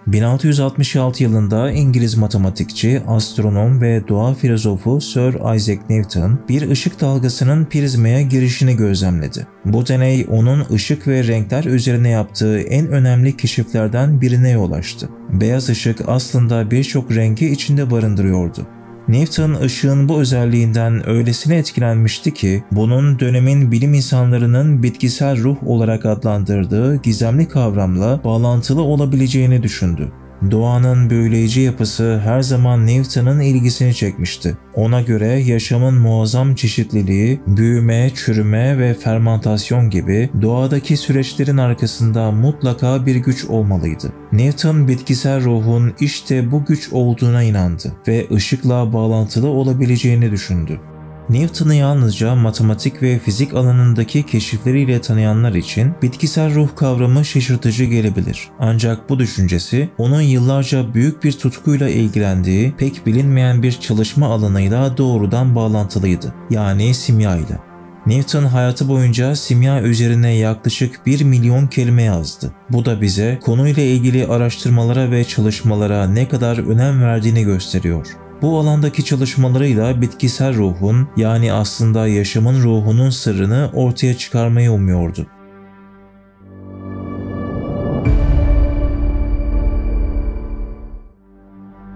1666 yılında İngiliz matematikçi, astronom ve doğa filozofu Sir Isaac Newton bir ışık dalgasının prizmaya girişini gözlemledi. Bu deney onun ışık ve renkler üzerine yaptığı en önemli keşiflerden birine yol açtı. Beyaz ışık aslında birçok rengi içinde barındırıyordu. Newton ışığın bu özelliğinden öylesine etkilenmişti ki bunun dönemin bilim insanlarının bitkisel ruh olarak adlandırdığı gizemli kavramla bağlantılı olabileceğini düşündü. Doğanın büyüleyici yapısı her zaman Newton'un ilgisini çekmişti. Ona göre yaşamın muazzam çeşitliliği, büyüme, çürüme ve fermantasyon gibi doğadaki süreçlerin arkasında mutlaka bir güç olmalıydı. Newton bitkisel ruhun işte bu güç olduğuna inandı ve ışıkla bağlantılı olabileceğini düşündü. Newton'u yalnızca matematik ve fizik alanındaki keşifleriyle tanıyanlar için bitkisel ruh kavramı şaşırtıcı gelebilir. Ancak bu düşüncesi onun yıllarca büyük bir tutkuyla ilgilendiği pek bilinmeyen bir çalışma alanıyla doğrudan bağlantılıydı. Yani simya ile. Newton hayatı boyunca simya üzerine yaklaşık 1 milyon kelime yazdı. Bu da bize konuyla ilgili araştırmalara ve çalışmalara ne kadar önem verdiğini gösteriyor. Bu alandaki çalışmalarıyla bitkisel ruhun, yani aslında yaşamın ruhunun sırrını ortaya çıkarmayı umuyordu.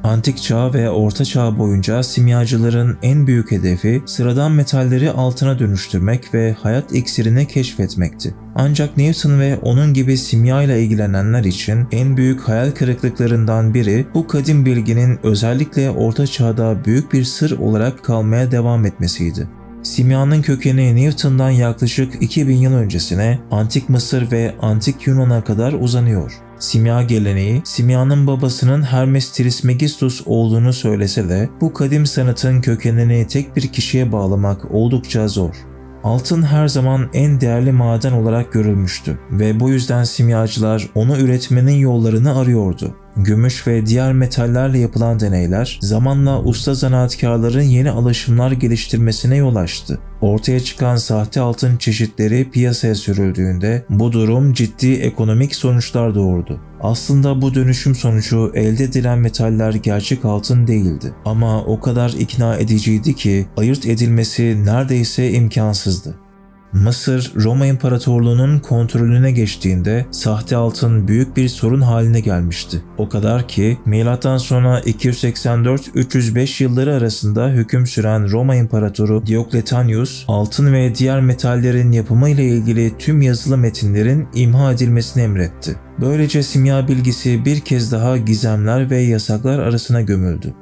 Antik Çağ ve Orta Çağ boyunca simyacıların en büyük hedefi sıradan metalleri altına dönüştürmek ve hayat iksirini keşfetmekti. Ancak Newton ve onun gibi simya ile ilgilenenler için en büyük hayal kırıklıklarından biri bu kadim bilginin özellikle Orta Çağ'da büyük bir sır olarak kalmaya devam etmesiydi. Simyanın kökeni Newton'dan yaklaşık 2000 yıl öncesine Antik Mısır ve Antik Yunan'a kadar uzanıyor. Simya geleneği, simyanın babasının Hermes Trismegistus olduğunu söylese de bu kadim sanatın kökenini tek bir kişiye bağlamak oldukça zor. Altın her zaman en değerli maden olarak görülmüştü ve bu yüzden simyacılar onu üretmenin yollarını arıyordu. Gümüş ve diğer metallerle yapılan deneyler zamanla usta zanaatkarların yeni alışımlar geliştirmesine yol açtı. Ortaya çıkan sahte altın çeşitleri piyasaya sürüldüğünde bu durum ciddi ekonomik sonuçlar doğurdu. Aslında bu dönüşüm sonucu elde edilen metaller gerçek altın değildi ama o kadar ikna ediciydi ki ayırt edilmesi neredeyse imkansızdı. Mısır, Roma İmparatorluğu'nun kontrolüne geçtiğinde sahte altın büyük bir sorun haline gelmişti. O kadar ki M.Ö. 284-305 yılları arasında hüküm süren Roma İmparatoru Diocletianus, altın ve diğer metallerin yapımı ile ilgili tüm yazılı metinlerin imha edilmesini emretti. Böylece simya bilgisi bir kez daha gizemler ve yasaklar arasına gömüldü.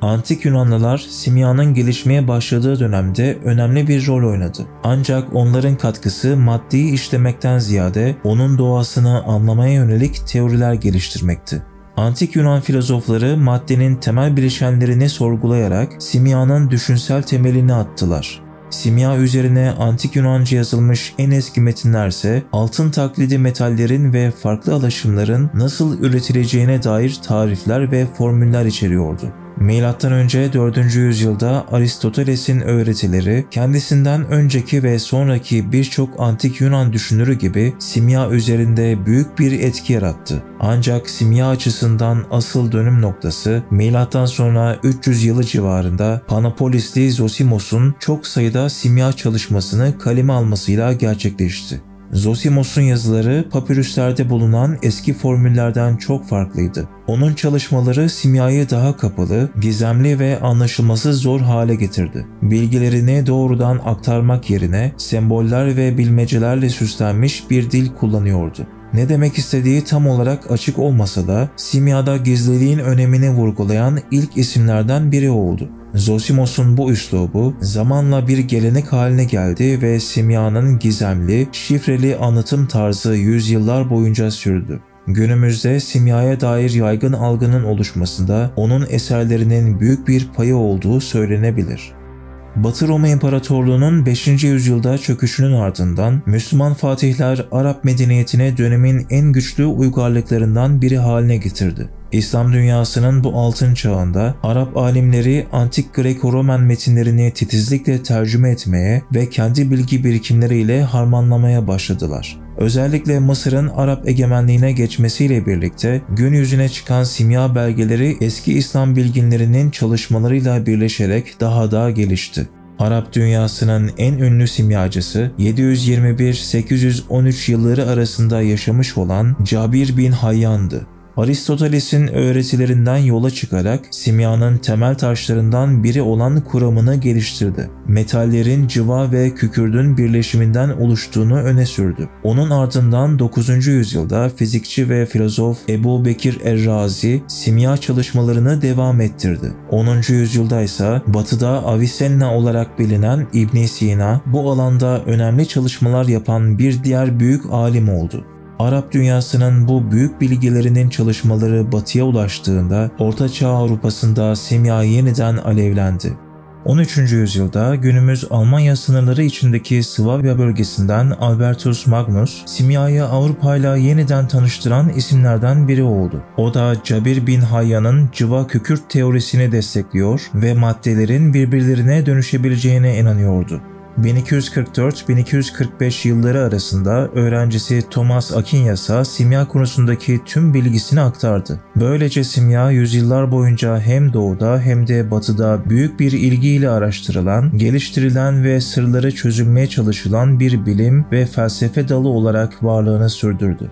Antik Yunanlılar simyanın gelişmeye başladığı dönemde önemli bir rol oynadı. Ancak onların katkısı maddeyi işlemekten ziyade onun doğasını anlamaya yönelik teoriler geliştirmekti. Antik Yunan filozofları maddenin temel bileşenlerini sorgulayarak simyanın düşünsel temelini attılar. Simya üzerine Antik Yunanca yazılmış en eski metinlerse altın taklidi metallerin ve farklı alaşımların nasıl üretileceğine dair tarifler ve formüller içeriyordu. M.Ö. 4. yüzyılda Aristoteles'in öğretileri kendisinden önceki ve sonraki birçok antik Yunan düşünürü gibi simya üzerinde büyük bir etki yarattı. Ancak simya açısından asıl dönüm noktası M.Ö. 300 yılı civarında Panapolisli Zosimos'un çok sayıda simya çalışmasını kaleme almasıyla gerçekleşti. Zosimos'un yazıları papirüslerde bulunan eski formüllerden çok farklıydı. Onun çalışmaları simyayı daha kapalı, gizemli ve anlaşılması zor hale getirdi. Bilgilerini doğrudan aktarmak yerine semboller ve bilmecelerle süslenmiş bir dil kullanıyordu. Ne demek istediği tam olarak açık olmasa da simyada gizliliğin önemini vurgulayan ilk isimlerden biri oldu. Zosimos'un bu üslubu zamanla bir gelenek haline geldi ve simyanın gizemli, şifreli anlatım tarzı yüzyıllar boyunca sürdü. Günümüzde simyaya dair yaygın algının oluşmasında onun eserlerinin büyük bir payı olduğu söylenebilir. Batı Roma İmparatorluğu'nun 5. yüzyılda çöküşünün ardından Müslüman fatihler Arap medeniyetine dönemin en güçlü uygarlıklarından biri haline getirdi. İslam dünyasının bu altın çağında Arap alimleri antik Greko-Romen metinlerini titizlikle tercüme etmeye ve kendi bilgi birikimleriyle harmanlamaya başladılar. Özellikle Mısır'ın Arap egemenliğine geçmesiyle birlikte gün yüzüne çıkan simya belgeleri eski İslam bilginlerinin çalışmalarıyla birleşerek daha da gelişti. Arap dünyasının en ünlü simyacısı 721-813 yılları arasında yaşamış olan Cabir bin Hayyan'dı. Aristoteles'in öğretilerinden yola çıkarak simyanın temel taşlarından biri olan kuramını geliştirdi. Metallerin cıva ve kükürdün birleşiminden oluştuğunu öne sürdü. Onun ardından 9. yüzyılda fizikçi ve filozof Ebu Bekir Er-Razi simya çalışmalarını devam ettirdi. 10. yüzyılda ise Batı'da Avicenna olarak bilinen İbn Sina bu alanda önemli çalışmalar yapan bir diğer büyük alim oldu. Arap dünyasının bu büyük bilgilerinin çalışmaları Batı'ya ulaştığında Orta Çağ Avrupa'sında simya yeniden alevlendi. 13. yüzyılda günümüz Almanya sınırları içindeki Swabia bölgesinden Albertus Magnus, simyayı Avrupa ile yeniden tanıştıran isimlerden biri oldu. O da Cabir bin Hayyan'ın cıva kükürt teorisini destekliyor ve maddelerin birbirlerine dönüşebileceğine inanıyordu. 1244-1245 yılları arasında öğrencisi Thomas Aquinas simya konusundaki tüm bilgisini aktardı. Böylece simya yüzyıllar boyunca hem doğuda hem de batıda büyük bir ilgiyle araştırılan, geliştirilen ve sırları çözülmeye çalışılan bir bilim ve felsefe dalı olarak varlığını sürdürdü.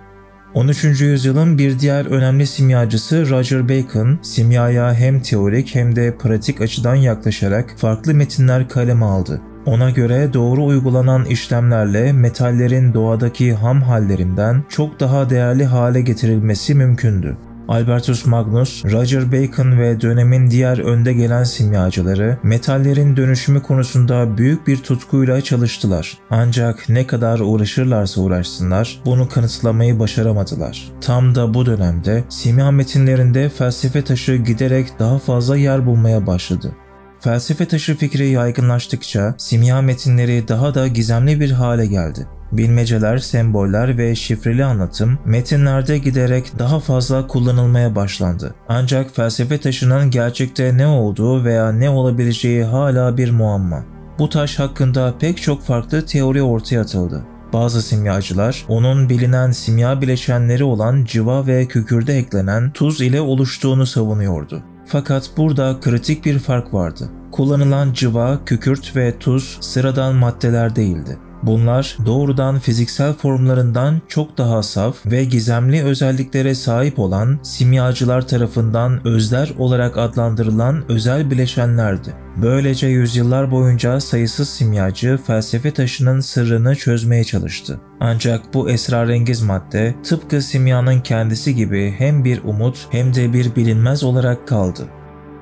13. yüzyılın bir diğer önemli simyacısı Roger Bacon, simyaya hem teorik hem de pratik açıdan yaklaşarak farklı metinler kaleme aldı. Ona göre doğru uygulanan işlemlerle metallerin doğadaki ham hallerinden çok daha değerli hale getirilmesi mümkündü. Albertus Magnus, Roger Bacon ve dönemin diğer önde gelen simyacıları metallerin dönüşümü konusunda büyük bir tutkuyla çalıştılar. Ancak ne kadar uğraşırlarsa uğraşsınlar bunu kanıtlamayı başaramadılar. Tam da bu dönemde simya metinlerinde felsefe taşı giderek daha fazla yer bulmaya başladı. Felsefe taşı fikri yaygınlaştıkça simya metinleri daha da gizemli bir hale geldi. Bilmeceler, semboller ve şifreli anlatım metinlerde giderek daha fazla kullanılmaya başlandı. Ancak felsefe taşının gerçekte ne olduğu veya ne olabileceği hala bir muamma. Bu taş hakkında pek çok farklı teori ortaya atıldı. Bazı simyacılar onun bilinen simya bileşenleri olan cıva ve kükürde eklenen tuz ile oluştuğunu savunuyordu. Fakat burada kritik bir fark vardı. Kullanılan cıva, kükürt ve tuz sıradan maddeler değildi. Bunlar doğrudan fiziksel formlarından çok daha saf ve gizemli özelliklere sahip olan simyacılar tarafından özler olarak adlandırılan özel bileşenlerdi. Böylece yüzyıllar boyunca sayısız simyacı felsefe taşının sırrını çözmeye çalıştı. Ancak bu esrarengiz madde tıpkı simyanın kendisi gibi hem bir umut hem de bir bilinmez olarak kaldı.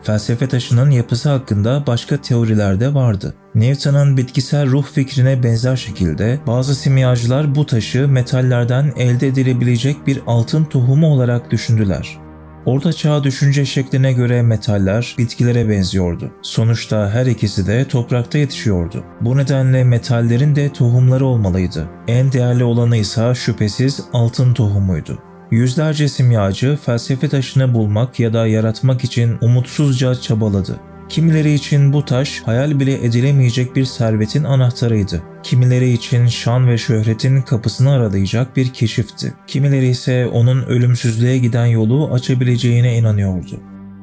Felsefe taşının yapısı hakkında başka teoriler de vardı. Newton'un bitkisel ruh fikrine benzer şekilde bazı simyacılar bu taşı metallerden elde edilebilecek bir altın tohumu olarak düşündüler. Orta Çağ düşünce şekline göre metaller bitkilere benziyordu. Sonuçta her ikisi de toprakta yetişiyordu. Bu nedenle metallerin de tohumları olmalıydı. En değerli olanı ise şüphesiz altın tohumuydu. Yüzlerce simyacı felsefe taşını bulmak ya da yaratmak için umutsuzca çabaladı. Kimileri için bu taş hayal bile edilemeyecek bir servetin anahtarıydı. Kimileri için şan ve şöhretin kapısını aralayacak bir keşifti. Kimileri ise onun ölümsüzlüğe giden yolu açabileceğine inanıyordu.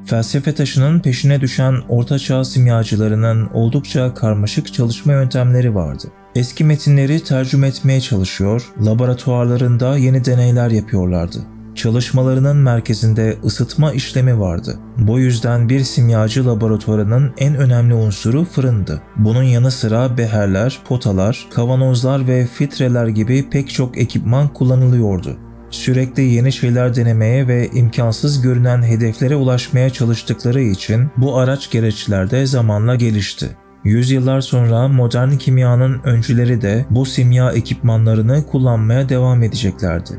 Felsefe taşının peşine düşen Orta Çağ simyacılarının oldukça karmaşık çalışma yöntemleri vardı. Eski metinleri tercüme etmeye çalışıyor, laboratuvarlarında yeni deneyler yapıyorlardı. Çalışmalarının merkezinde ısıtma işlemi vardı. Bu yüzden bir simyacı laboratuvarının en önemli unsuru fırındı. Bunun yanı sıra beherler, potalar, kavanozlar ve filtreler gibi pek çok ekipman kullanılıyordu. Sürekli yeni şeyler denemeye ve imkansız görünen hedeflere ulaşmaya çalıştıkları için bu araç gereçler de zamanla gelişti. Yüzyıllar sonra modern kimyanın öncüleri de bu simya ekipmanlarını kullanmaya devam edeceklerdi.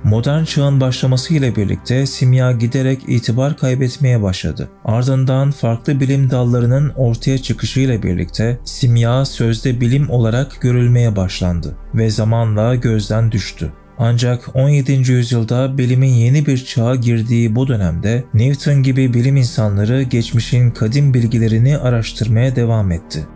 Modern çağın başlaması ile birlikte simya giderek itibar kaybetmeye başladı. Ardından farklı bilim dallarının ortaya çıkışı ile birlikte simya sözde bilim olarak görülmeye başlandı ve zamanla gözden düştü. Ancak 17. yüzyılda bilimin yeni bir çağa girdiği bu dönemde Newton gibi bilim insanları geçmişin kadim bilgilerini araştırmaya devam etti.